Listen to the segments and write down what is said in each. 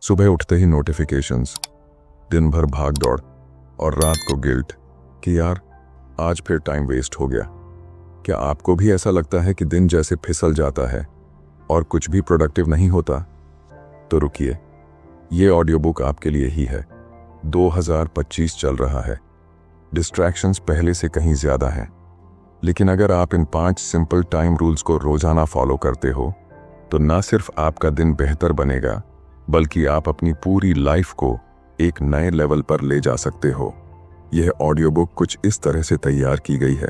सुबह उठते ही नोटिफिकेशंस, दिन भर भाग दौड़ और रात को गिल्ट कि यार आज फिर टाइम वेस्ट हो गया। क्या आपको भी ऐसा लगता है कि दिन जैसे फिसल जाता है और कुछ भी प्रोडक्टिव नहीं होता? तो रुकिए, ये ऑडियो बुक आपके लिए ही है। 2025 चल रहा है, डिस्ट्रैक्शंस पहले से कहीं ज्यादा हैं, लेकिन अगर आप इन 5 सिंपल टाइम रूल्स को रोजाना फॉलो करते हो तो ना सिर्फ आपका दिन बेहतर बनेगा, बल्कि आप अपनी पूरी लाइफ को एक नए लेवल पर ले जा सकते हो। यह ऑडियो बुक कुछ इस तरह से तैयार की गई है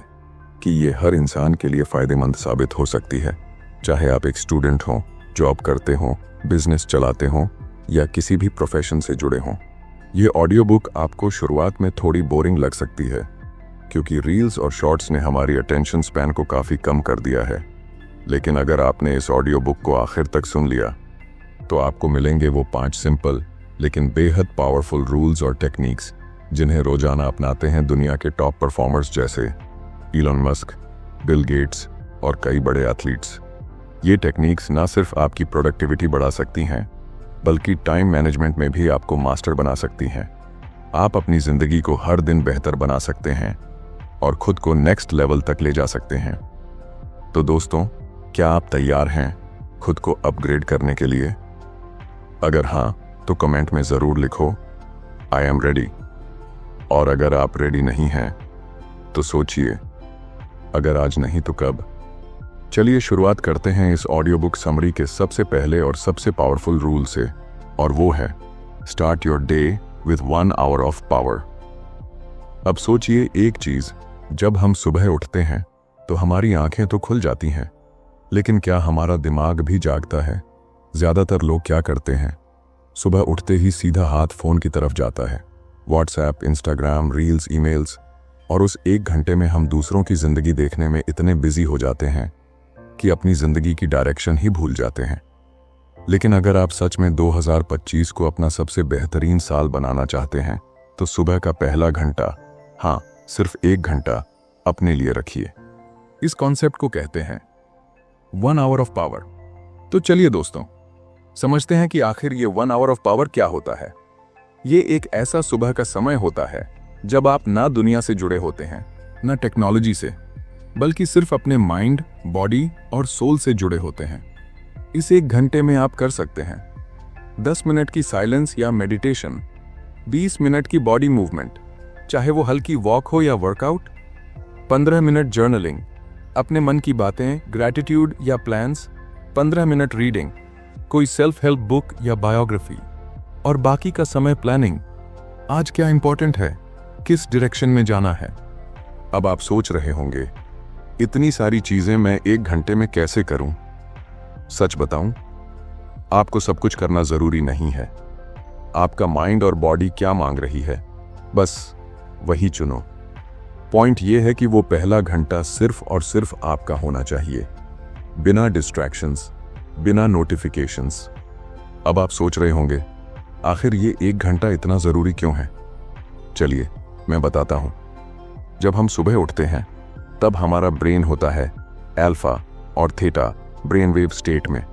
कि ये हर इंसान के लिए फायदेमंद साबित हो सकती है, चाहे आप एक स्टूडेंट हो, जॉब करते हो, बिजनेस चलाते हो या किसी भी प्रोफेशन से जुड़े हों। ये ऑडियो बुक आपको शुरुआत में थोड़ी बोरिंग लग सकती है, क्योंकि रील्स और शॉर्ट्स ने हमारी अटेंशन स्पैन को काफ़ी कम कर दिया है। लेकिन अगर आपने इस ऑडियो बुक को आखिर तक सुन लिया तो आपको मिलेंगे वो 5 सिंपल लेकिन बेहद पावरफुल रूल्स और टेक्निक्स जिन्हें रोजाना अपनाते हैं दुनिया के टॉप परफॉर्मर्स जैसे इलॉन मस्क, बिल गेट्स और कई बड़े एथलीट्स। ये टेक्निक्स ना सिर्फ आपकी प्रोडक्टिविटी बढ़ा सकती हैं, बल्कि टाइम मैनेजमेंट में भी आपको मास्टर बना सकती हैं। आप अपनी जिंदगी को हर दिन बेहतर बना सकते हैं और खुद को नेक्स्ट लेवल तक ले जा सकते हैं। तो दोस्तों, क्या आप तैयार हैं खुद को अपग्रेड करने के लिए? अगर हाँ, तो कमेंट में जरूर लिखो आई एम रेडी। और अगर आप रेडी नहीं हैं तो सोचिए, अगर आज नहीं तो कब? चलिए शुरुआत करते हैं इस ऑडियो बुक समरी के सबसे पहले और सबसे पावरफुल रूल से, और वो है start your day with 1 hour of power. अब सोचिए एक चीज, जब हम सुबह उठते हैं तो हमारी आंखें तो खुल जाती हैं, लेकिन क्या हमारा दिमाग भी जागता है? ज्यादातर लोग क्या करते हैं, सुबह उठते ही सीधा हाथ फोन की तरफ जाता है। व्हाट्सएप, इंस्टाग्राम, रील्स, ईमेल्स, और उस 1 घंटे में हम दूसरों की जिंदगी देखने में इतने बिजी हो जाते हैं कि अपनी जिंदगी की डायरेक्शन ही भूल जाते हैं। लेकिन अगर आप सच में 2025 को अपना सबसे बेहतरीन साल बनाना चाहते हैं तो सुबह का पहला घंटा, हाँ सिर्फ 1 घंटा अपने लिए रखिए। इस कॉन्सेप्ट को कहते हैं 1 आवर ऑफ पावर। तो चलिए दोस्तों, समझते हैं कि आखिर ये 1 आवर ऑफ पावर क्या होता है। ये एक ऐसा सुबह का समय होता है जब आप ना दुनिया से जुड़े होते हैं, ना टेक्नोलॉजी से, बल्कि सिर्फ अपने माइंड, बॉडी और सोल से जुड़े होते हैं। इस 1 घंटे में आप कर सकते हैं 10 मिनट की साइलेंस या मेडिटेशन, 20 मिनट की बॉडी मूवमेंट, चाहे वो हल्की वॉक हो या वर्कआउट, 15 मिनट जर्नलिंग, अपने मन की बातें, ग्रैटिट्यूड या प्लान्स, 15 मिनट रीडिंग, कोई सेल्फ हेल्प बुक या बायोग्राफी, और बाकी का समय प्लानिंग। आज क्या इंपॉर्टेंट है, किस डायरेक्शन में जाना है। अब आप सोच रहे होंगे, इतनी सारी चीजें मैं 1 घंटे में कैसे करूं? सच बताऊं, आपको सब कुछ करना जरूरी नहीं है। आपका माइंड और बॉडी क्या मांग रही है, बस वही चुनो। पॉइंट यह है कि वो पहला घंटा सिर्फ और सिर्फ आपका होना चाहिए, बिना डिस्ट्रैक्शंस, बिना नोटिफिकेशंस। अब आप सोच रहे होंगे, आखिर ये 1 घंटा इतना जरूरी क्यों है? चलिए मैं बताता हूं। जब हम सुबह उठते हैं तब हमारा ब्रेन होता है अल्फा और थीटा ब्रेन वेव स्टेट में।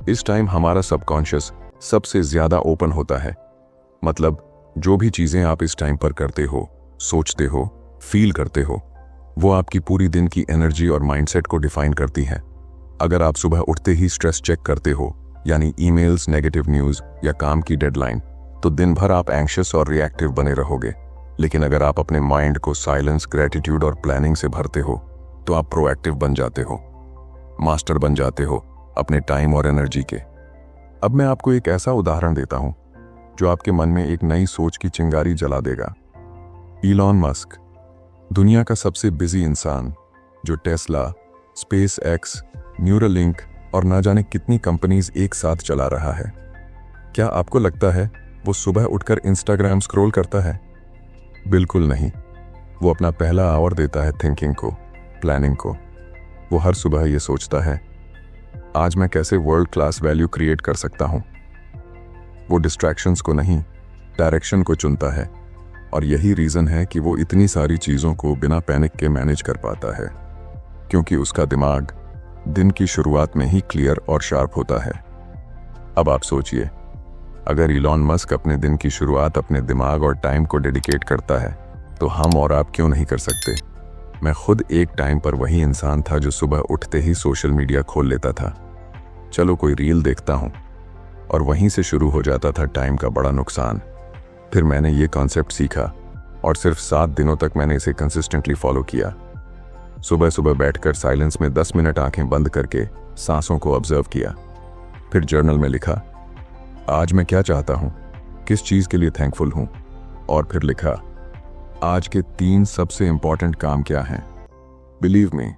इस टाइम हमारा सबकॉन्शियस सबसे ज्यादा ओपन होता है। मतलब जो भी चीजें आप इस टाइम पर करते हो, सोचते हो, फील करते हो, वो आपकी पूरी दिन की एनर्जी और माइंडसेट को डिफाइन करती है। अगर आप सुबह उठते ही स्ट्रेस चेक करते हो, यानी ईमेल्स, नेगेटिव न्यूज या काम की डेडलाइन, तो दिन भर आप एंग्शियस और रिएक्टिव बने रहोगे। लेकिन अगर आप अपने माइंड को साइलेंस, ग्रेटिट्यूड और प्लानिंग से भरते हो तो आप प्रोएक्टिव बन जाते हो, मास्टर बन जाते हो अपने टाइम और एनर्जी के। अब मैं आपको एक ऐसा उदाहरण देता हूं जो आपके मन में एक नई सोच की चिंगारी जला देगा। इलॉन मस्क, दुनिया का सबसे बिजी इंसान, जो टेस्ला, स्पेस एक्स, न्यूरालिंक और ना जाने कितनी कंपनीज एक साथ चला रहा है। क्या आपको लगता है वो सुबह उठकर इंस्टाग्राम स्क्रॉल करता है? बिल्कुल नहीं। वो अपना पहला आवर देता है थिंकिंग को, प्लानिंग को। वो हर सुबह ये सोचता है, आज मैं कैसे वर्ल्ड क्लास वैल्यू क्रिएट कर सकता हूं। वो डिस्ट्रैक्शंस को नहीं, डायरेक्शन को चुनता है। और यही रीजन है कि वो इतनी सारी चीजों को बिना पैनिक के मैनेज कर पाता है, क्योंकि उसका दिमाग दिन की शुरुआत में ही क्लियर और शार्प होता है। अब आप सोचिए, अगर इलॉन मस्क अपने दिन की शुरुआत अपने दिमाग और टाइम को डेडिकेट करता है तो हम और आप क्यों नहीं कर सकते। मैं खुद एक टाइम पर वही इंसान था जो सुबह उठते ही सोशल मीडिया खोल लेता था, चलो कोई रील देखता हूँ, और वहीं से शुरू हो जाता था टाइम का बड़ा नुकसान। फिर मैंने ये कॉन्सेप्ट सीखा और सिर्फ 7 दिनों तक मैंने इसे कंसिस्टेंटली फॉलो किया। सुबह सुबह बैठकर साइलेंस में 10 मिनट आंखें बंद करके सांसों को ऑब्जर्व किया। फिर जर्नल में लिखा आज मैं क्या चाहता हूँ, किस चीज़ के लिए थैंकफुल हूँ, और फिर लिखा आज के 3 सबसे इंपॉर्टेंट काम क्या हैं। बिलीव मी,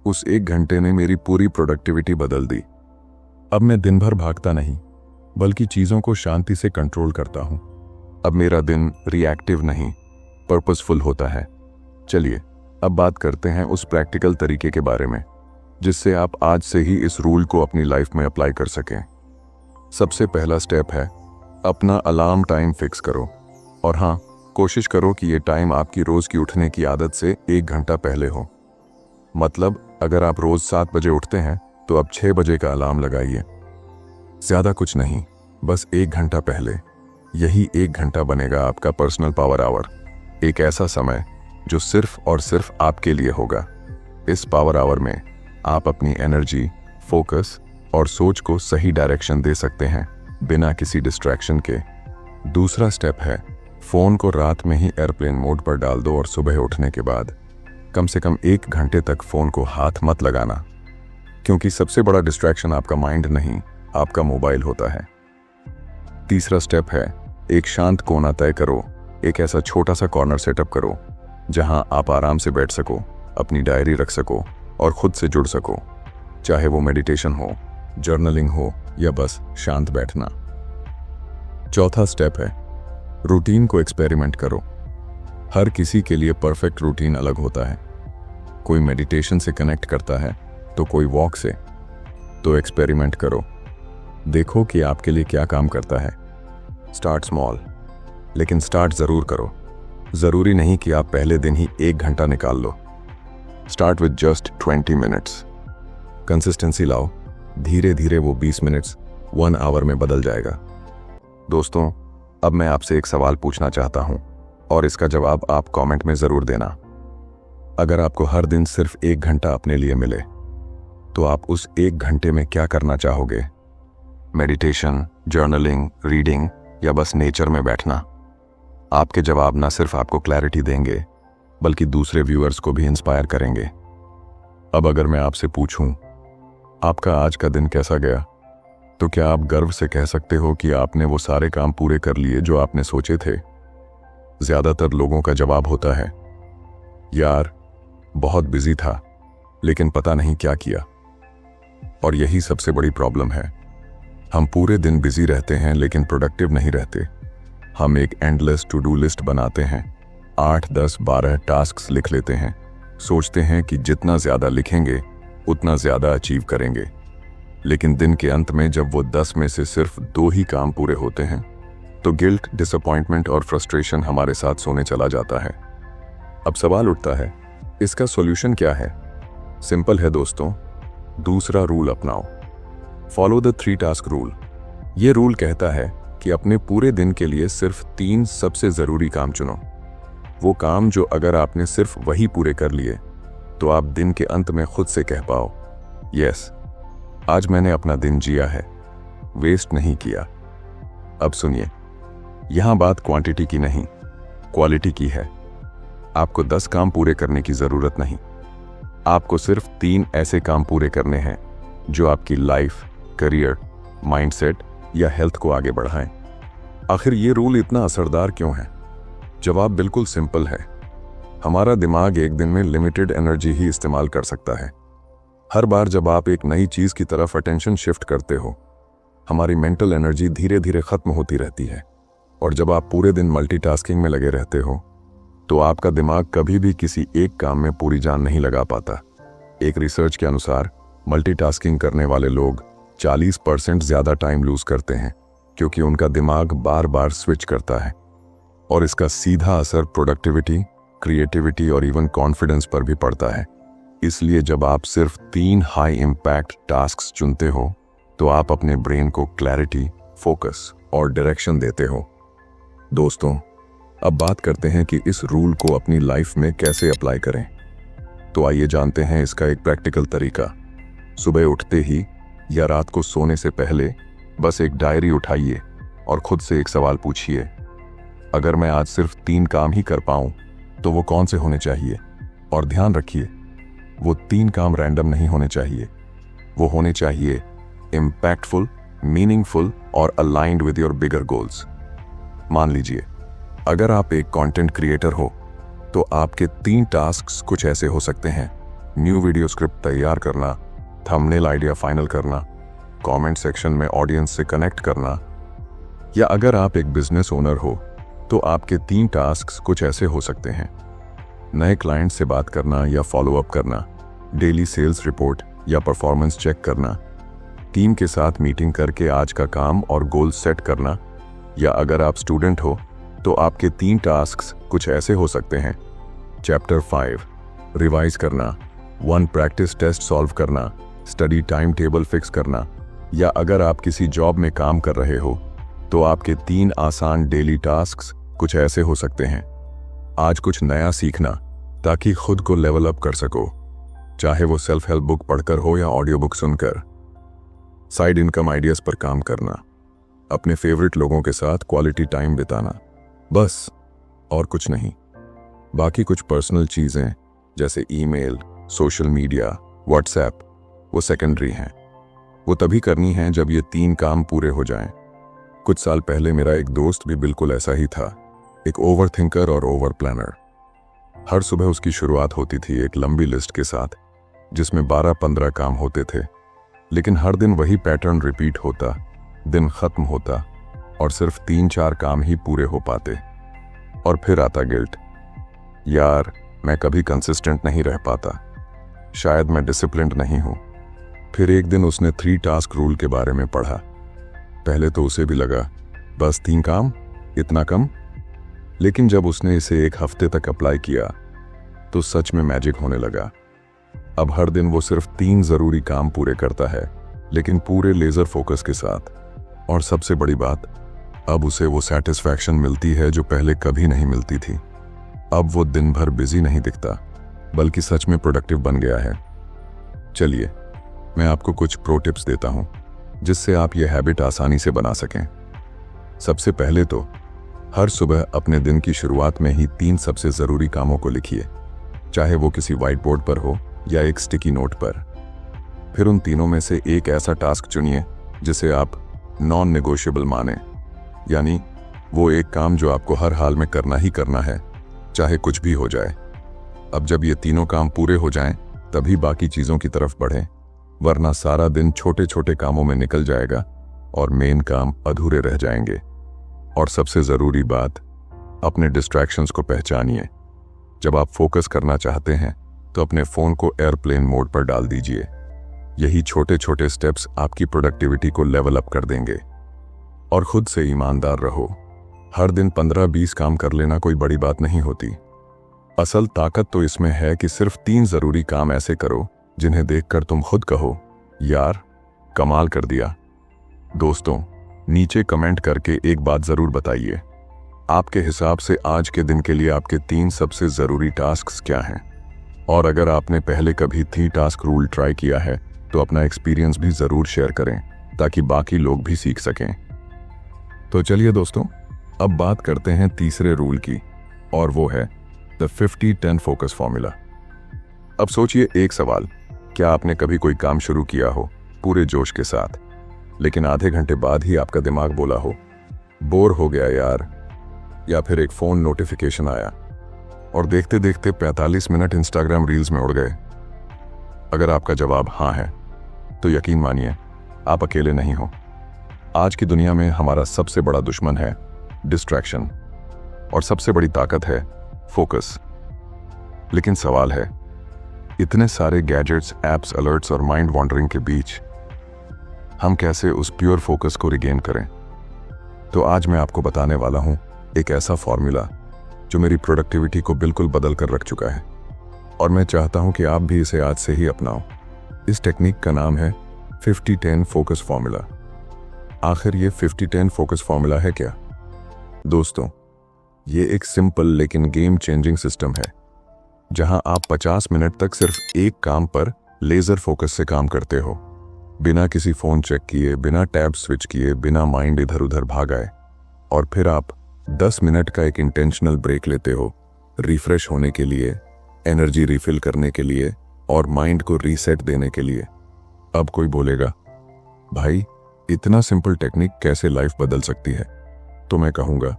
उस 1 घंटे ने मेरी पूरी प्रोडक्टिविटी बदल दी। अब मैं दिन भर भागता नहीं बल्कि चीज़ों को शांति से कंट्रोल करता हूँ। अब मेरा दिन रिएक्टिव नहीं पर्पसफुल होता है। चलिए अब बात करते हैं उस प्रैक्टिकल तरीके के बारे में जिससे आप आज से ही इस रूल को अपनी लाइफ में अप्लाई कर सकें। सबसे पहला स्टेप है अपना अलार्म टाइम फिक्स करो, और हाँ, कोशिश करो कि ये टाइम आपकी रोज़ की उठने की आदत से 1 घंटा पहले हो। मतलब अगर आप रोज़ 7 बजे उठते हैं तो अब 6 बजे का अलार्म लगाइए। ज़्यादा कुछ नहीं, बस 1 घंटा पहले। यही 1 घंटा बनेगा आपका पर्सनल पावर आवर, एक ऐसा समय जो सिर्फ और सिर्फ आपके लिए होगा। इस पावर आवर में आप अपनी एनर्जी, फोकस और सोच को सही डायरेक्शन दे सकते हैं बिना किसी डिस्ट्रैक्शन के। दूसरा स्टेप है फ़ोन को रात में ही एयरप्लेन मोड पर डाल दो और सुबह उठने के बाद कम से कम 1 घंटे तक फ़ोन को हाथ मत लगाना, क्योंकि सबसे बड़ा डिस्ट्रैक्शन आपका माइंड नहीं, आपका मोबाइल होता है। तीसरा स्टेप है एक शांत कोना तय करो। एक ऐसा छोटा सा कॉर्नर सेटअप करो जहां आप आराम से बैठ सको, अपनी डायरी रख सको और खुद से जुड़ सको, चाहे वो मेडिटेशन हो, जर्नलिंग हो या बस शांत बैठना। चौथा स्टेप है रूटीन को एक्सपेरिमेंट करो। हर किसी के लिए परफेक्ट रूटीन अलग होता है। कोई मेडिटेशन से कनेक्ट करता है तो कोई वॉक से। तो एक्सपेरिमेंट करो, देखो कि आपके लिए क्या काम करता है। स्टार्ट स्मॉल, लेकिन स्टार्ट ज़रूर करो। ज़रूरी नहीं कि आप पहले दिन ही 1 घंटा निकाल लो। Start with just 20 minutes. Consistency लाओ, धीरे धीरे वो 20 मिनट्स 1 आवर में बदल जाएगा। दोस्तों, अब मैं आपसे एक सवाल पूछना चाहता हूँ और इसका जवाब आप कमेंट में ज़रूर देना। अगर आपको हर दिन सिर्फ 1 घंटा अपने लिए मिले तो आप उस 1 घंटे में क्या करना चाहोगे? मेडिटेशन, जर्नलिंग, रीडिंग या बस नेचर में बैठना? आपके जवाब ना सिर्फ आपको क्लैरिटी देंगे बल्कि दूसरे व्यूअर्स को भी इंस्पायर करेंगे। अब अगर मैं आपसे पूछूं आपका आज का दिन कैसा गया, तो क्या आप गर्व से कह सकते हो कि आपने वो सारे काम पूरे कर लिए जो आपने सोचे थे? ज़्यादातर लोगों का जवाब होता है यार बहुत बिजी था लेकिन पता नहीं क्या किया। और यही सबसे बड़ी प्रॉब्लम है। हम पूरे दिन बिजी रहते हैं लेकिन प्रोडक्टिव नहीं रहते। हम एक एंडलेस टू डू लिस्ट बनाते हैं, 8, 10, 12 टास्क्स लिख लेते हैं, सोचते हैं कि जितना ज़्यादा लिखेंगे उतना ज़्यादा अचीव करेंगे। लेकिन दिन के अंत में जब वो 10 में से सिर्फ 2 ही काम पूरे होते हैं तो गिल्ट, डिसअपॉइंटमेंट और फ्रस्ट्रेशन हमारे साथ सोने चला जाता है। अब सवाल उठता है, इसका सॉल्यूशन क्या है? सिंपल है दोस्तों, दूसरा रूल अपनाओ। Follow the 3 task rule. ये रूल कहता है कि अपने पूरे दिन के लिए सिर्फ 3 सबसे ज़रूरी काम चुनो। वो काम जो अगर आपने सिर्फ वही पूरे कर लिए तो आप दिन के अंत में खुद से कह पाओ, यस, आज मैंने अपना दिन जिया है, वेस्ट नहीं किया। अब सुनिए, यहाँ बात क्वांटिटी की नहीं, क्वालिटी की है। आपको 10 काम पूरे करने की ज़रूरत नहीं, आपको सिर्फ 3 ऐसे काम पूरे करने हैं जो आपकी लाइफ, करियर, माइंडसेट या हेल्थ को आगे बढ़ाएं। आखिर ये रूल इतना असरदार क्यों है? जवाब बिल्कुल सिंपल है। हमारा दिमाग एक दिन में लिमिटेड एनर्जी ही इस्तेमाल कर सकता है। हर बार जब आप एक नई चीज़ की तरफ अटेंशन शिफ्ट करते हो, हमारी मेंटल एनर्जी धीरे धीरे ख़त्म होती रहती है। और जब आप पूरे दिन मल्टीटास्किंग में लगे रहते हो तो आपका दिमाग कभी भी किसी एक काम में पूरी जान नहीं लगा पाता। एक रिसर्च के अनुसार मल्टीटास्किंग करने वाले लोग 40% ज़्यादा टाइम लूज करते हैं क्योंकि उनका दिमाग बार बार स्विच करता है। और इसका सीधा असर प्रोडक्टिविटी, क्रिएटिविटी और इवन कॉन्फिडेंस पर भी पड़ता है। इसलिए जब आप सिर्फ 3 हाई इम्पैक्ट टास्क्स चुनते हो तो आप अपने ब्रेन को क्लैरिटी, फोकस और डायरेक्शन देते हो। दोस्तों, अब बात करते हैं कि इस रूल को अपनी लाइफ में कैसे अप्लाई करें। तो आइए जानते हैं इसका एक प्रैक्टिकल तरीका। सुबह उठते ही या रात को सोने से पहले बस एक डायरी उठाइए और खुद से एक सवाल पूछिए, अगर मैं आज सिर्फ 3 काम ही कर पाऊं तो वो कौन से होने चाहिए। और ध्यान रखिए, वो 3 काम रैंडम नहीं होने चाहिए, वो होने चाहिए इम्पैक्टफुल, मीनिंगफुल और aligned with your bigger goals. मान लीजिए, अगर आप एक कंटेंट क्रिएटर हो तो आपके 3 टास्क्स कुछ ऐसे हो सकते हैं: न्यू वीडियो स्क्रिप्ट तैयार करना, थंबनेल आइडिया फाइनल करना, कमेंट सेक्शन में ऑडियंस से कनेक्ट करना। या अगर आप एक बिजनेस ओनर हो तो आपके 3 टास्क्स कुछ ऐसे हो सकते हैं: नए क्लाइंट से बात करना या फॉलो अप करना, डेली सेल्स रिपोर्ट या परफॉर्मेंस चेक करना, टीम के साथ मीटिंग करके आज का काम और गोल सेट करना। या अगर आप स्टूडेंट हो तो आपके 3 टास्क्स कुछ ऐसे हो सकते हैं: चैप्टर 5 रिवाइज करना, 1 प्रैक्टिस टेस्ट सॉल्व करना, स्टडी टाइम टेबल फिक्स करना। या अगर आप किसी जॉब में काम कर रहे हो तो आपके 3 आसान डेली टास्क्स कुछ ऐसे हो सकते हैं: आज कुछ नया सीखना ताकि खुद को लेवल अप कर सको, चाहे वो सेल्फ हेल्प बुक पढ़कर हो या ऑडियो बुक सुनकर, साइड इनकम आइडियाज पर काम करना, अपने फेवरेट लोगों के साथ क्वालिटी टाइम बिताना। बस, और कुछ नहीं। बाकी कुछ पर्सनल चीजें जैसे ईमेल, सोशल मीडिया, व्हाट्सएप, वो सेकेंडरी हैं। वो तभी करनी हैं जब ये 3 काम पूरे हो जाएं। कुछ साल पहले मेरा एक दोस्त भी बिल्कुल ऐसा ही था, एक ओवर थिंकर और ओवर प्लानर। हर सुबह उसकी शुरुआत होती थी एक लंबी लिस्ट के साथ जिसमें 12-15 काम होते थे, लेकिन हर दिन वही पैटर्न रिपीट होता, दिन खत्म होता और सिर्फ 3-4 काम ही पूरे हो पाते। और फिर आता गिल्ट, यार मैं कभी कंसिस्टेंट नहीं रह पाता, शायद मैं डिसिप्लिन्ड नहीं हूं। फिर एक दिन उसने 3 टास्क रूल के बारे में पढ़ा। पहले तो उसे भी लगा बस 3 काम, इतना कम। लेकिन जब उसने इसे एक हफ्ते तक अप्लाई किया तो सच में मैजिक होने लगा। अब हर दिन वो सिर्फ 3 जरूरी काम पूरे करता है, लेकिन पूरे लेजर फोकस के साथ। और सबसे बड़ी बात, अब उसे वो सेटिस्फैक्शन मिलती है जो पहले कभी नहीं मिलती थी। अब वो दिन भर बिजी नहीं दिखता, बल्कि सच में प्रोडक्टिव बन गया है। चलिए, मैं आपको कुछ प्रो टिप्स देता हूं जिससे आप ये हैबिट आसानी से बना सकें। सबसे पहले तो हर सुबह अपने दिन की शुरुआत में ही 3 सबसे ज़रूरी कामों को लिखिए, चाहे वो किसी व्हाइट बोर्ड पर हो या एक स्टिकी नोट पर। फिर उन तीनों में से एक ऐसा टास्क चुनिए जिसे आप नॉन नेगोशिएबल माने, यानी वो एक काम जो आपको हर हाल में करना ही करना है, चाहे कुछ भी हो जाए। अब जब ये तीनों काम पूरे हो जाएं, तभी बाकी चीज़ों की तरफ बढ़ें, वरना सारा दिन छोटे छोटे कामों में निकल जाएगा और मेन काम अधूरे रह जाएंगे। और सबसे ज़रूरी बात, अपने डिस्ट्रैक्शंस को पहचानिए। जब आप फोकस करना चाहते हैं तो अपने फ़ोन को एयरप्लेन मोड पर डाल दीजिए। यही छोटे छोटे स्टेप्स आपकी प्रोडक्टिविटी को लेवल अप कर देंगे। और खुद से ईमानदार रहो, हर दिन 15-20 काम कर लेना कोई बड़ी बात नहीं होती। असल ताकत तो इसमें है कि सिर्फ 3 ज़रूरी काम ऐसे करो जिन्हें देखकर तुम खुद कहो, यार कमाल कर दिया। दोस्तों, नीचे कमेंट करके एक बात ज़रूर बताइए, आपके हिसाब से आज के दिन के लिए आपके 3 सबसे ज़रूरी टास्क्स क्या हैं? और अगर आपने पहले कभी 3 टास्क रूल ट्राई किया है तो अपना एक्सपीरियंस भी ज़रूर शेयर करें ताकि बाकी लोग भी सीख सकें। तो चलिए दोस्तों, अब बात करते हैं तीसरे रूल की, और वो है द 50-10 फोकस फॉर्मूला। अब सोचिए एक सवाल, क्या आपने कभी कोई काम शुरू किया हो पूरे जोश के साथ, लेकिन आधे घंटे बाद ही आपका दिमाग बोला हो, बोर हो गया यार, या फिर एक फ़ोन नोटिफिकेशन आया और देखते देखते 45 मिनट इंस्टाग्राम रील्स में उड़ गए? अगर आपका जवाब हाँ है तो यकीन मानिए आप अकेले नहीं हो। आज की दुनिया में हमारा सबसे बड़ा दुश्मन है डिस्ट्रैक्शन और सबसे बड़ी ताकत है फोकस। लेकिन सवाल है, इतने सारे गैजेट्स, एप्स, अलर्ट्स और माइंड वॉन्डरिंग के बीच हम कैसे उस प्योर फोकस को रिगेन करें? तो आज मैं आपको बताने वाला हूं एक ऐसा फॉर्मूला जो मेरी प्रोडक्टिविटी को बिल्कुल बदल कर रख चुका है, और मैं चाहता हूं कि आप भी इसे आज से ही अपनाओ। इस टेक्निक का नाम है 50-10 फोकस फॉर्मूला। आखिर ये 50-10 फोकस फॉर्मूला है क्या? दोस्तों, ये एक सिंपल लेकिन गेम चेंजिंग सिस्टम है जहां आप 50 मिनट तक सिर्फ एक काम पर लेजर फोकस से काम करते हो, बिना किसी फोन चेक किए, बिना टैब स्विच किए, बिना माइंड इधर उधर भागाए। और फिर आप 10 मिनट का एक इंटेंशनल ब्रेक लेते हो, रिफ्रेश होने के लिए, एनर्जी रिफिल करने के लिए और माइंड को रीसेट देने के लिए। अब कोई बोलेगा, भाई इतना सिंपल टेक्निक कैसे लाइफ बदल सकती है? तो मैं कहूँगा,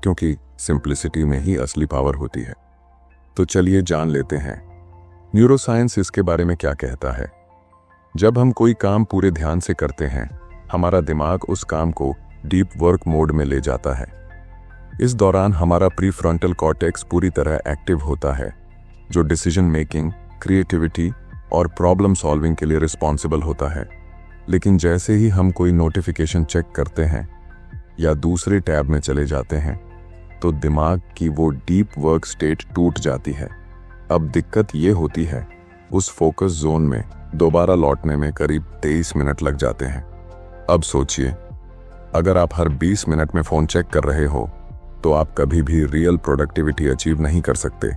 क्योंकि सिंप्लिसिटी में ही असली पावर होती है। तो चलिए जान लेते हैं न्यूरोसाइंस इसके बारे में क्या कहता है। जब हम कोई काम पूरे ध्यान से करते हैं, हमारा दिमाग उस काम को डीप वर्क मोड में ले जाता है। इस दौरान हमारा प्रीफ्रंटल कॉर्टेक्स पूरी तरह एक्टिव होता है, जो डिसीजन मेकिंग, क्रिएटिविटी और प्रॉब्लम सॉल्विंग के लिए रिस्पॉन्सिबल होता है। लेकिन जैसे ही हम कोई नोटिफिकेशन चेक करते हैं या दूसरे टैब में चले जाते हैं, तो दिमाग की वो डीप वर्क स्टेट टूट जाती है। अब दिक्कत ये होती है, उस फोकस जोन में दोबारा लौटने में करीब 23 मिनट लग जाते हैं। अब सोचिए, अगर आप हर 20 मिनट में फ़ोन चेक कर रहे हो तो आप कभी भी रियल प्रोडक्टिविटी अचीव नहीं कर सकते।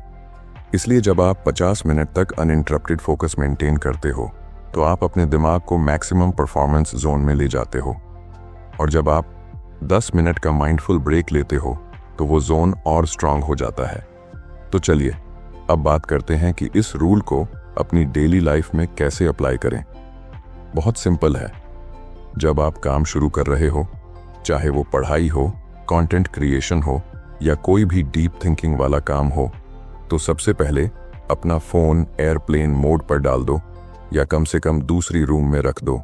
इसलिए जब आप 50 मिनट तक अनइंटरप्टेड फोकस मेंटेन करते हो तो आप अपने दिमाग को मैक्सिमम परफॉर्मेंस जोन में ले जाते हो। और जब आप 10 मिनट का माइंडफुल ब्रेक लेते हो तो वो जोन और स्ट्रांग हो जाता है। तो चलिए अब बात करते हैं कि इस रूल को अपनी डेली लाइफ में कैसे अप्लाई करें। बहुत सिंपल है। जब आप काम शुरू कर रहे हो, चाहे वो पढ़ाई हो, कंटेंट क्रिएशन हो या कोई भी डीप थिंकिंग वाला काम हो, तो सबसे पहले अपना फ़ोन एयरप्लेन मोड पर डाल दो या कम से कम दूसरी रूम में रख दो।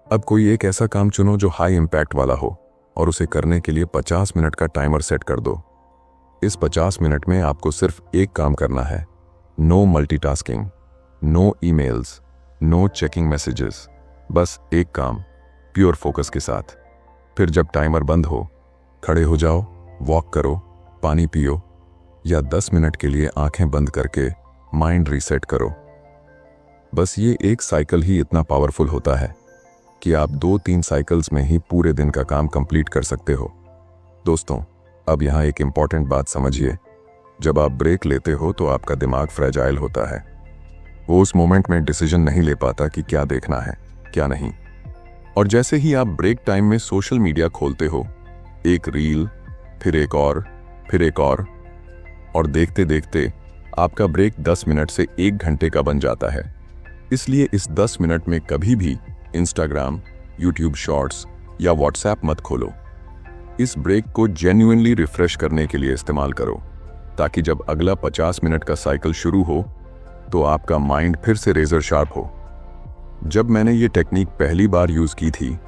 अब कोई एक ऐसा काम चुनो जो हाई इम्पैक्ट वाला हो और उसे करने के लिए 50 मिनट का टाइमर सेट कर दो। इस 50 मिनट में आपको सिर्फ एक काम करना है। No multitasking, no emails, no checking messages, बस एक काम प्योर फोकस के साथ। फिर जब टाइमर बंद हो, खड़े हो जाओ, वॉक करो, पानी पियो या 10 मिनट के लिए आंखें बंद करके माइंड रीसेट करो। बस ये एक साइकिल ही इतना पावरफुल होता है कि आप 2-3 साइकिल्स में ही पूरे दिन का काम कंप्लीट कर सकते हो। दोस्तों, अब यहाँ एक इम्पॉर्टेंट बात समझिए। जब आप ब्रेक लेते हो तो आपका दिमाग फ्रेजाइल होता है। वो उस मोमेंट में डिसीजन नहीं ले पाता कि क्या देखना है, क्या नहीं। और जैसे ही आप ब्रेक टाइम में सोशल मीडिया खोलते हो, एक रील, फिर एक और देखते देखते आपका ब्रेक 10 मिनट से 1 घंटे का बन जाता है। इसलिए इस 10 मिनट में कभी भी इंस्टाग्राम, यूट्यूब शॉर्ट्स या व्हाट्सएप मत खोलो। इस ब्रेक को जेन्युइनली रिफ्रेश करने के लिए इस्तेमाल करो, ताकि जब अगला 50 मिनट का साइकिल शुरू हो तो आपका माइंड फिर से रेजर शार्प हो। जब मैंने ये टेक्निक पहली बार यूज़ की थी,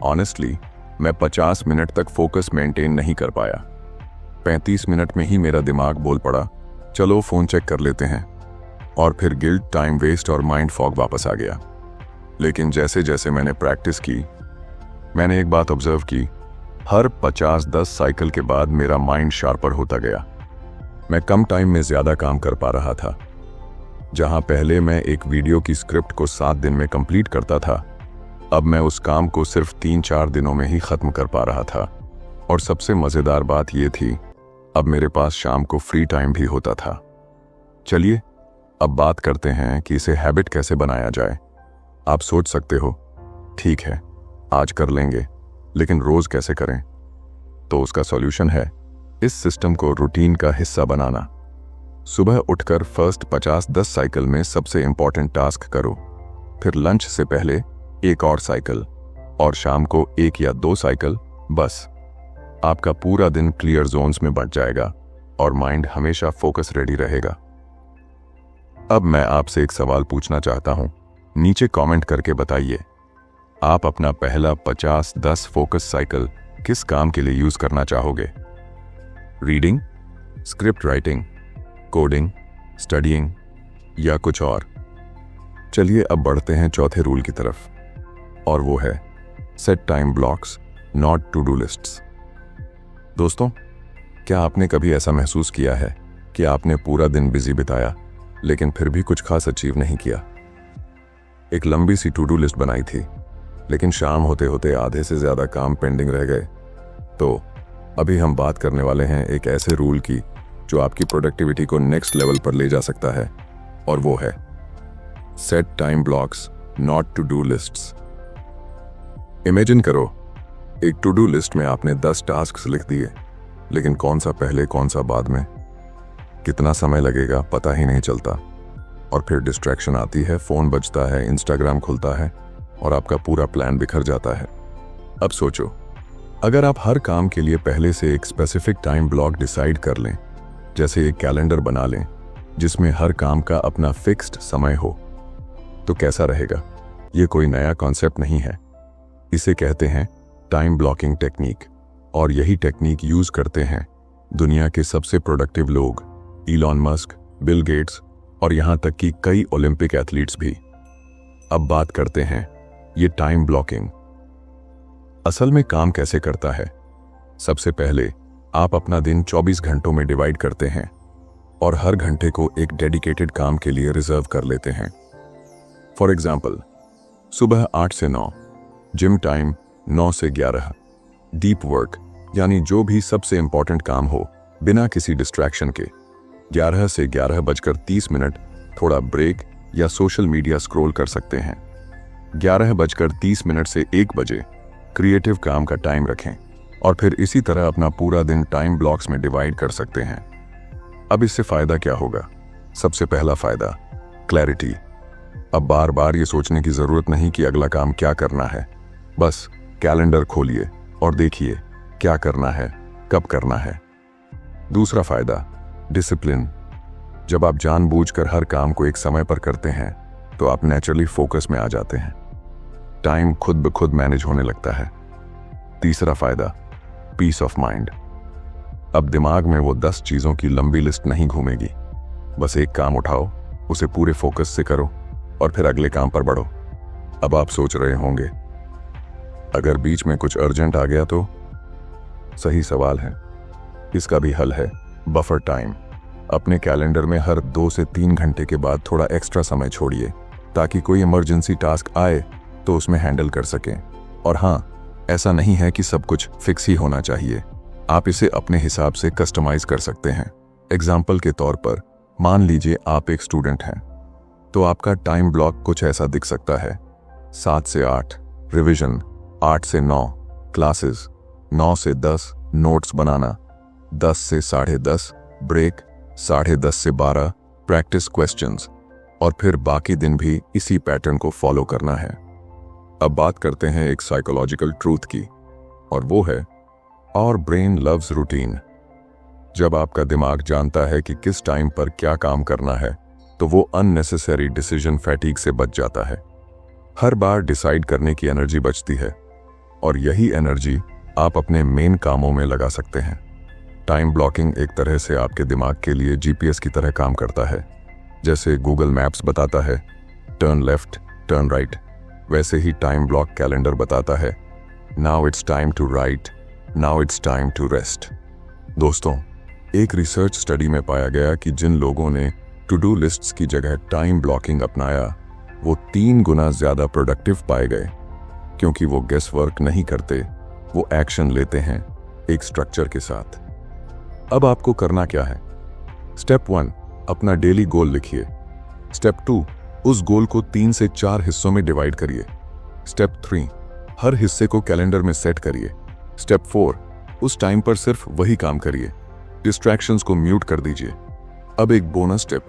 ऑनेस्टली मैं 50 मिनट तक फोकस मेंटेन नहीं कर पाया। 35 मिनट में ही मेरा दिमाग बोल पड़ा, चलो फ़ोन चेक कर लेते हैं, और फिर गिल्ट, टाइम वेस्ट और माइंड फॉग वापस आ गया। लेकिन जैसे जैसे मैंने प्रैक्टिस की, मैंने एक बात ऑब्जर्व की, हर 50-10 साइकिल के बाद मेरा माइंड शार्पर होता गया। मैं कम टाइम में ज़्यादा काम कर पा रहा था। जहां पहले मैं एक वीडियो की स्क्रिप्ट को 7 दिन में कंप्लीट करता था, अब मैं उस काम को सिर्फ 3-4 दिनों में ही ख़त्म कर पा रहा था। और सबसे मज़ेदार बात यह थी, अब मेरे पास शाम को फ्री टाइम भी होता था। चलिए अब बात करते हैं कि इसे हैबिट कैसे बनाया जाए। आप सोच सकते हो, ठीक है आज कर लेंगे, लेकिन रोज़ कैसे करें? तो उसका सॉल्यूशन है इस सिस्टम को रूटीन का हिस्सा बनाना। सुबह उठकर फर्स्ट 50-10 साइकिल में सबसे इंपॉर्टेंट टास्क करो, फिर लंच से पहले एक और साइकिल, और शाम को 1 या 2 साइकिल। बस आपका पूरा दिन क्लियर जोन्स में बंट जाएगा और माइंड हमेशा फोकस रेडी रहेगा। अब मैं आपसे एक सवाल पूछना चाहता हूं, नीचे कमेंट करके बताइए, आप अपना पहला 50-10 फोकस साइकिल किस काम के लिए यूज करना चाहोगे? Reading, script writing, coding, studying या कुछ और? चलिए अब बढ़ते हैं चौथे रूल की तरफ, और वो है set time blocks, not to do lists. दोस्तों, क्या आपने कभी ऐसा महसूस किया है कि आपने पूरा दिन बिजी बिताया लेकिन फिर भी कुछ खास अचीव नहीं किया? एक लंबी सी टू डू लिस्ट बनाई थी, लेकिन शाम होते होते आधे से ज़्यादा काम पेंडिंग रह गए। तो अभी हम बात करने वाले हैं एक ऐसे रूल की जो आपकी प्रोडक्टिविटी को नेक्स्ट लेवल पर ले जा सकता है, और वो है set time blocks, not to do lists. Imagine करो, एक टू डू लिस्ट में आपने 10 टास्क्स लिख दिए, लेकिन कौन सा पहले कौन सा बाद में, कितना समय लगेगा पता ही नहीं चलता। और फिर डिस्ट्रैक्शन आती है, फ़ोन बजता है, इंस्टाग्राम खुलता है और आपका पूरा प्लान बिखर जाता है। अब सोचो, अगर आप हर काम के लिए पहले से एक स्पेसिफिक टाइम ब्लॉक डिसाइड कर लें, जैसे एक कैलेंडर बना लें जिसमें हर काम का अपना फिक्स्ड समय हो, तो कैसा रहेगा? ये कोई नया कॉन्सेप्ट नहीं है, इसे कहते हैं टाइम ब्लॉकिंग टेक्निक। और यही टेक्निक यूज करते हैं दुनिया के सबसे प्रोडक्टिव लोग, इलॉन मस्क, बिल गेट्स और यहां तक कि कई ओलंपिक एथलीट्स भी। अब बात करते हैं ये टाइम ब्लॉकिंग असल में काम कैसे करता है। सबसे पहले आप अपना दिन 24 घंटों में डिवाइड करते हैं और हर घंटे को एक डेडिकेटेड काम के लिए रिजर्व कर लेते हैं। फॉर एग्जाम्पल, सुबह 8 से 9 जिम टाइम, 9 से 11 डीप वर्क यानी जो भी सबसे इंपॉर्टेंट काम हो बिना किसी डिस्ट्रैक्शन के, 11 से 11:30 थोड़ा ब्रेक या सोशल मीडिया स्क्रॉल कर सकते हैं। 11:30 से 1 बजे क्रिएटिव काम का टाइम रखें और फिर इसी तरह अपना पूरा दिन टाइम ब्लॉक्स में डिवाइड कर सकते हैं। अब इससे फायदा क्या होगा? सबसे पहला फायदा, क्लैरिटी। अब बार बार ये सोचने की जरूरत नहीं कि अगला काम क्या करना है, बस कैलेंडर खोलिए और देखिए क्या करना है, कब करना है। दूसरा फायदा, डिसिप्लिन। जब आप जानबूझकर हर काम को एक समय पर करते हैं तो आप नेचुरली फोकस में आ जाते हैं, टाइम खुद ब खुद मैनेज होने लगता है। तीसरा फायदा, पीस ऑफ माइंड। अब दिमाग में वो 10 चीजों की लंबी लिस्ट नहीं घूमेगी, बस एक काम उठाओ, उसे पूरे फोकस से करो और फिर अगले काम पर बढ़ो। अब आप सोच रहे होंगे, अगर बीच में कुछ अर्जेंट आ गया तो? सही सवाल है। इसका भी हल है, बफर टाइम। अपने कैलेंडर में हर 2 से 3 घंटे के बाद थोड़ा एक्स्ट्रा समय छोड़िए ताकि कोई इमरजेंसी टास्क आए तो उसमें हैंडल कर सकें। और हाँ, ऐसा नहीं है कि सब कुछ फिक्स ही होना चाहिए, आप इसे अपने हिसाब से कस्टमाइज कर सकते हैं। एग्जाम्पल के तौर पर, मान लीजिए आप एक स्टूडेंट हैं, तो आपका टाइम ब्लॉक कुछ ऐसा दिख सकता है। 7 से 8 रिविजन, 8 से 9 क्लासेस, 9 से 10 नोट्स बनाना, 10 से 10:30 ब्रेक, 10:30 से 12 प्रैक्टिस क्वेश्चंस, और फिर बाकी दिन भी इसी पैटर्न को फॉलो करना है। अब बात करते हैं एक साइकोलॉजिकल ट्रूथ की, और वो है आवर ब्रेन लव्स रूटीन। जब आपका दिमाग जानता है कि किस टाइम पर क्या काम करना है, तो वो अननेसेसरी डिसीजन फैटीग से बच जाता है। हर बार डिसाइड करने की एनर्जी बचती है और यही एनर्जी आप अपने मेन कामों में लगा सकते हैं। टाइम ब्लॉकिंग एक तरह से आपके दिमाग के लिए जीपीएस की तरह काम करता है। जैसे गूगल मैप्स बताता है टर्न लेफ्ट, टर्न राइट, वैसे ही टाइम ब्लॉक कैलेंडर बताता है now it's time to write, now it's time to rest. दोस्तों, एक रिसर्च स्टडी में पाया गया कि जिन लोगों ने टू डू लिस्ट्स की जगह टाइम ब्लॉकिंग अपनाया, वो 3 गुना ज्यादा प्रोडक्टिव पाए गए, क्योंकि वो गेस वर्क नहीं करते, वो एक्शन लेते हैं एक स्ट्रक्चर के साथ। अब आपको करना क्या है? स्टेप 1, अपना डेली गोल लिखिए। स्टेप 2, उस गोल को 3 से 4 हिस्सों में डिवाइड करिए। स्टेप 3, हर हिस्से को कैलेंडर में सेट करिए। स्टेप 4, उस टाइम पर सिर्फ वही काम करिए, डिस्ट्रैक्शंस को म्यूट कर दीजिए। अब एक बोनस टिप,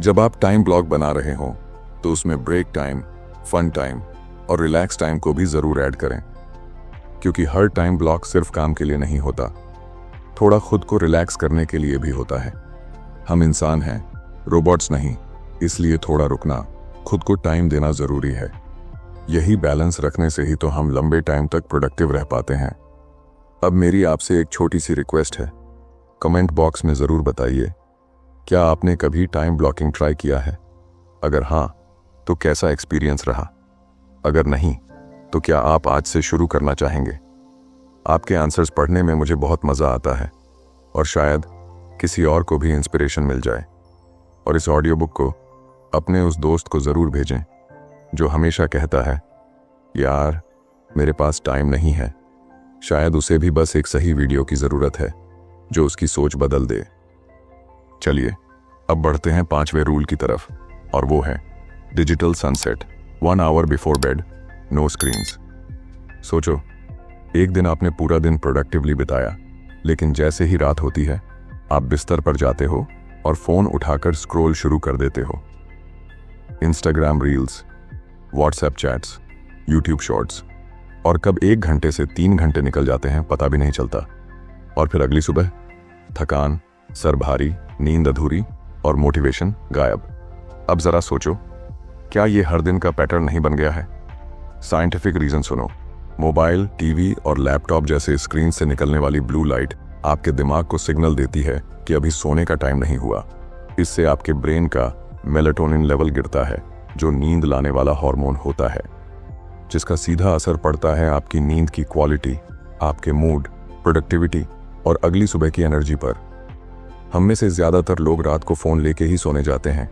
जब आप टाइम ब्लॉक बना रहे हो तो उसमें ब्रेक टाइम, फन टाइम और रिलैक्स टाइम को भी जरूर ऐड करें, क्योंकि हर टाइम ब्लॉक सिर्फ काम के लिए नहीं होता, थोड़ा खुद को रिलैक्स करने के लिए भी होता है। हम इंसान हैं, रोबोट्स नहीं, इसलिए थोड़ा रुकना, खुद को टाइम देना जरूरी है। यही बैलेंस रखने से ही तो हम लंबे टाइम तक प्रोडक्टिव रह पाते हैं। अब मेरी आपसे एक छोटी सी रिक्वेस्ट है, कमेंट बॉक्स में जरूर बताइए, क्या आपने कभी टाइम ब्लॉकिंग ट्राई किया है? अगर हाँ, तो कैसा एक्सपीरियंस रहा? अगर नहीं, तो क्या आप आज से शुरू करना चाहेंगे? आपके आंसर्स पढ़ने में मुझे बहुत मज़ा आता है और शायद किसी और को भी इंस्पिरेशन मिल जाए। और इस ऑडियो बुक को अपने उस दोस्त को ज़रूर भेजें जो हमेशा कहता है, यार मेरे पास टाइम नहीं है। शायद उसे भी बस एक सही वीडियो की जरूरत है जो उसकी सोच बदल दे। चलिए अब बढ़ते हैं 5वें रूल की तरफ, और वो है digital sunset 1 hour before bed, no screens. सोचो, एक दिन आपने पूरा दिन प्रोडक्टिवली बिताया, लेकिन जैसे ही रात होती है आप बिस्तर पर जाते हो और फोन उठाकर स्क्रॉल शुरू कर देते हो। Instagram reels, WhatsApp chats, YouTube shorts, और कब 1 घंटे से 3 घंटे निकल जाते हैं पता भी नहीं चलता। और फिर अगली सुबह थकान, सर भारी, नींद अधूरी और मोटिवेशन गायब। अब जरा सोचो, क्या ये हर दिन का पैटर्न नहीं बन गया है? साइंटिफिक रीजन सुनो। मोबाइल, टीवी और लैपटॉप जैसे स्क्रीन से निकलने वाली ब्लू लाइट आपके दिमाग को सिग्नल देती है कि अभी सोने का टाइम नहीं हुआ। इससे आपके ब्रेन का मेलाटोनिन लेवल गिरता है, जो नींद लाने वाला हार्मोन होता है, जिसका सीधा असर पड़ता है आपकी नींद की क्वालिटी, आपके मूड, प्रोडक्टिविटी और अगली सुबह की एनर्जी पर। हम में से ज्यादातर लोग रात को फोन लेके ही सोने जाते हैं।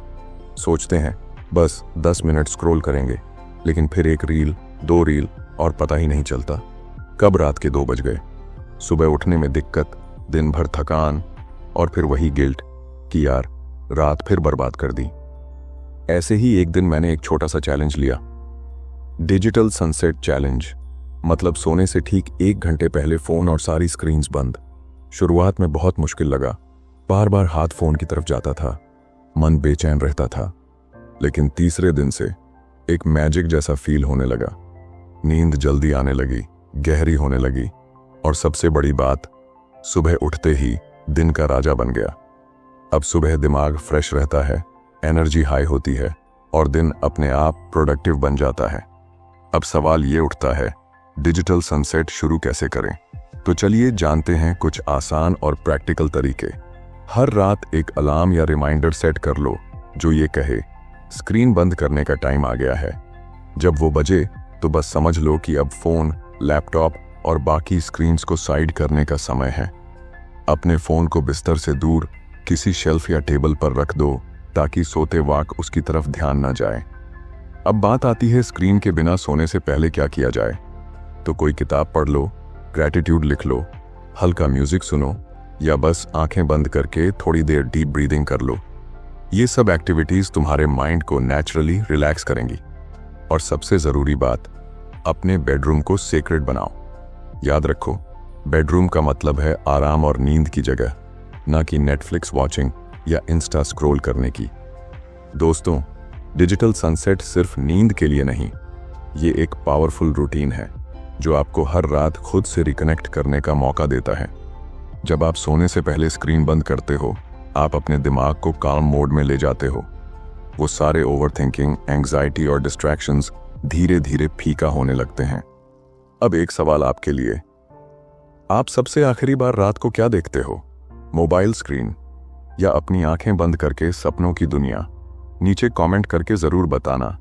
सोचते हैं बस 10 मिनट स्क्रॉल करेंगे, लेकिन फिर 1 रील, 2 रील और पता ही नहीं चलता कब रात के 2 बज गए। सुबह उठने में दिक्कत, दिन भर थकान और फिर वही गिल्ट कि यार रात फिर बर्बाद कर दी। ऐसे ही एक दिन मैंने एक छोटा सा चैलेंज लिया, डिजिटल सनसेट चैलेंज। मतलब सोने से ठीक 1 घंटे पहले फोन और सारी स्क्रीन्स बंद। शुरुआत में बहुत मुश्किल लगा, बार बार हाथ फोन की तरफ जाता था, मन बेचैन रहता था, लेकिन तीसरे दिन से एक मैजिक जैसा फील होने लगा। नींद जल्दी आने लगी, गहरी होने लगी, और सबसे बड़ी बात, सुबह उठते ही दिन का राजा बन गया। अब सुबह दिमाग फ्रेश रहता है, एनर्जी हाई होती है और दिन अपने आप प्रोडक्टिव बन जाता है। अब सवाल ये उठता है, डिजिटल सनसेट शुरू कैसे करें? तो चलिए जानते हैं कुछ आसान और प्रैक्टिकल तरीके। हर रात एक अलार्म या रिमाइंडर सेट कर लो जो ये कहे स्क्रीन बंद करने का टाइम आ गया है। जब वो बजे तो बस समझ लो कि अब फोन, लैपटॉप और बाकी स्क्रीन्स को साइड करने का समय है। अपने फोन को बिस्तर से दूर किसी शेल्फ या टेबल पर रख दो ताकि सोते वक्त उसकी तरफ ध्यान न जाए। अब बात आती है स्क्रीन के बिना सोने से पहले क्या किया जाए। तो कोई किताब पढ़ लो, ग्रैटिट्यूड लिख लो, हल्का म्यूजिक सुनो, या बस आंखें बंद करके थोड़ी देर डीप ब्रीदिंग कर लो। ये सब एक्टिविटीज तुम्हारे माइंड को नेचुरली रिलैक्स करेंगी। और सबसे जरूरी बात, अपने बेडरूम को सेक्रेड बनाओ। याद रखो, बेडरूम का मतलब है आराम और नींद की जगह, ना कि नेटफ्लिक्स वॉचिंग या इंस्टा स्क्रॉल करने की। दोस्तों, डिजिटल सनसेट सिर्फ नींद के लिए नहीं, ये एक पावरफुल रूटीन है जो आपको हर रात खुद से रिकनेक्ट करने का मौका देता है। जब आप सोने से पहले स्क्रीन बंद करते हो, आप अपने दिमाग को काम मोड में ले जाते हो। वो सारे ओवरथिंकिंग, एंग्जाइटी और डिस्ट्रैक्शंस धीरे धीरे फीका होने लगते हैं। अब एक सवाल आपके लिए, आप सबसे आखिरी बार रात को क्या देखते हो? मोबाइल स्क्रीन या अपनी आंखें बंद करके सपनों की दुनिया? नीचे कमेंट करके जरूर बताना।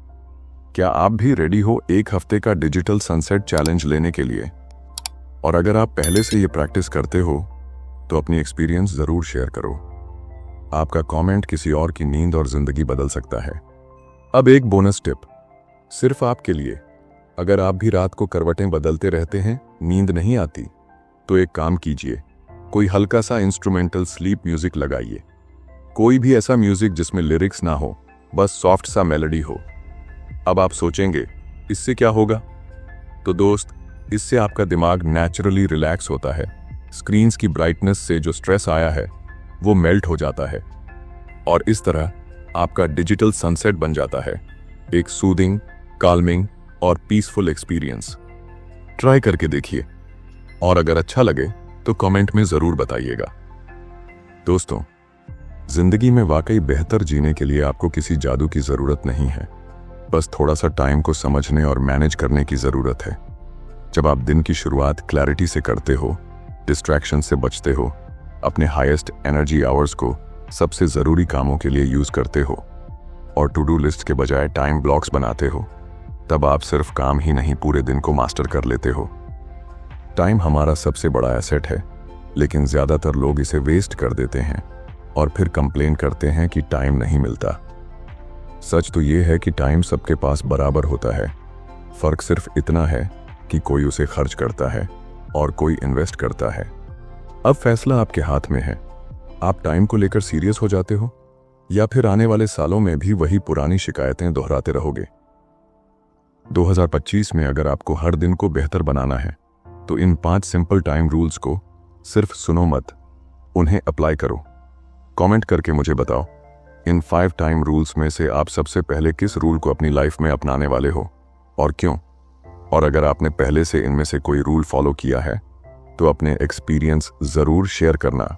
क्या आप भी रेडी हो 1 हफ्ते का डिजिटल सनसेट चैलेंज लेने के लिए? और अगर आप पहले से ये प्रैक्टिस करते हो तो अपनी एक्सपीरियंस जरूर शेयर करो। आपका कमेंट किसी और की नींद और जिंदगी बदल सकता है। अब एक बोनस टिप सिर्फ आपके लिए, अगर आप भी रात को करवटें बदलते रहते हैं, नींद नहीं आती, तो एक काम कीजिए, कोई हल्का सा इंस्ट्रूमेंटल स्लीप म्यूजिक लगाइए। कोई भी ऐसा म्यूजिक जिसमें लिरिक्स ना हो, बस सॉफ्ट सा मेलोडी हो। अब आप सोचेंगे इससे क्या होगा? तो दोस्त, इससे आपका दिमाग नेचुरली रिलैक्स होता है। स्क्रीन्स की ब्राइटनेस से जो स्ट्रेस आया है वो मेल्ट हो जाता है, और इस तरह आपका डिजिटल सनसेट बन जाता है एक सूदिंग, काल्मिंग और पीसफुल एक्सपीरियंस। ट्राई करके देखिए, और अगर अच्छा लगे तो कमेंट में जरूर बताइएगा। दोस्तों, जिंदगी में वाकई बेहतर जीने के लिए आपको किसी जादू की जरूरत नहीं है, बस थोड़ा सा टाइम को समझने और मैनेज करने की जरूरत है। जब आप दिन की शुरुआत क्लैरिटी से करते हो, डिस्ट्रैक्शन से बचते हो, अपने हाईएस्ट एनर्जी आवर्स को सबसे जरूरी कामों के लिए यूज करते हो और टू डू लिस्ट के बजाय टाइम ब्लॉक्स बनाते हो, तब आप सिर्फ काम ही नहीं पूरे दिन को मास्टर कर लेते हो। टाइम हमारा सबसे बड़ा एसेट है, लेकिन ज्यादातर लोग इसे वेस्ट कर देते हैं और फिर कंप्लेन करते हैं कि टाइम नहीं मिलता। सच तो ये है कि टाइम सबके पास बराबर होता है। फर्क सिर्फ इतना है कि कोई उसे खर्च करता है और कोई इन्वेस्ट करता है। अब फैसला आपके हाथ में है। आप टाइम को लेकर सीरियस हो जाते हो या फिर आने वाले सालों में भी वही पुरानी शिकायतें दोहराते रहोगे। 2025 में अगर आपको हर दिन को बेहतर बनाना है तो इन 5 सिंपल टाइम रूल्स को सिर्फ सुनो मत, उन्हें अप्लाई करो। कमेंट करके मुझे बताओ इन 5 टाइम रूल्स में से आप सबसे पहले किस रूल को अपनी लाइफ में अपनाने वाले हो और क्यों। और अगर आपने पहले से इनमें से कोई रूल फॉलो किया है तो अपने एक्सपीरियंस जरूर शेयर करना।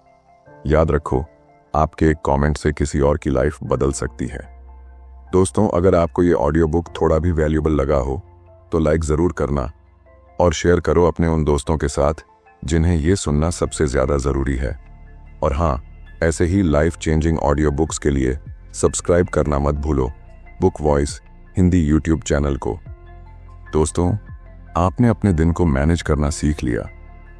याद रखो, आपके एक कमेंट से किसी और की लाइफ बदल सकती है। दोस्तों, अगर आपको ये ऑडियो बुक थोड़ा भी वैल्यूएबल लगा हो तो लाइक ज़रूर करना और शेयर करो अपने उन दोस्तों के साथ जिन्हें ये सुनना सबसे ज़्यादा ज़रूरी है। और हाँ, ऐसे ही लाइफ चेंजिंग ऑडियो बुक्स के लिए सब्सक्राइब करना मत भूलो book voice Hindi YouTube channel को। दोस्तों, आपने अपने दिन को मैनेज करना सीख लिया,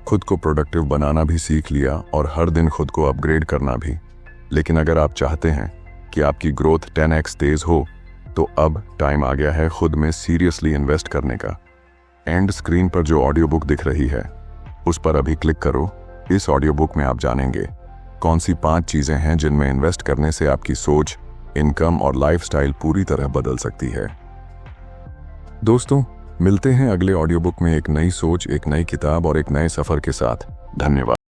खुद को प्रोडक्टिव बनाना भी सीख लिया और हर दिन खुद को अपग्रेड करना भी। लेकिन अगर आप चाहते हैं कि आपकी ग्रोथ 10x तेज हो तो अब टाइम आ गया है खुद में सीरियसली इन्वेस्ट करने का। एंड स्क्रीन पर जो ऑडियो बुक दिख रही है उस पर अभी क्लिक करो। इस ऑडियो बुक में आप जानेंगे कौन सी 5 चीजें हैं जिनमें इन्वेस्ट करने से आपकी सोच, इनकम और लाइफस्टाइल पूरी तरह बदल सकती है। दोस्तों, मिलते हैं अगले ऑडियो बुक में एक नई सोच, एक नई किताब और एक नए सफर के साथ। धन्यवाद।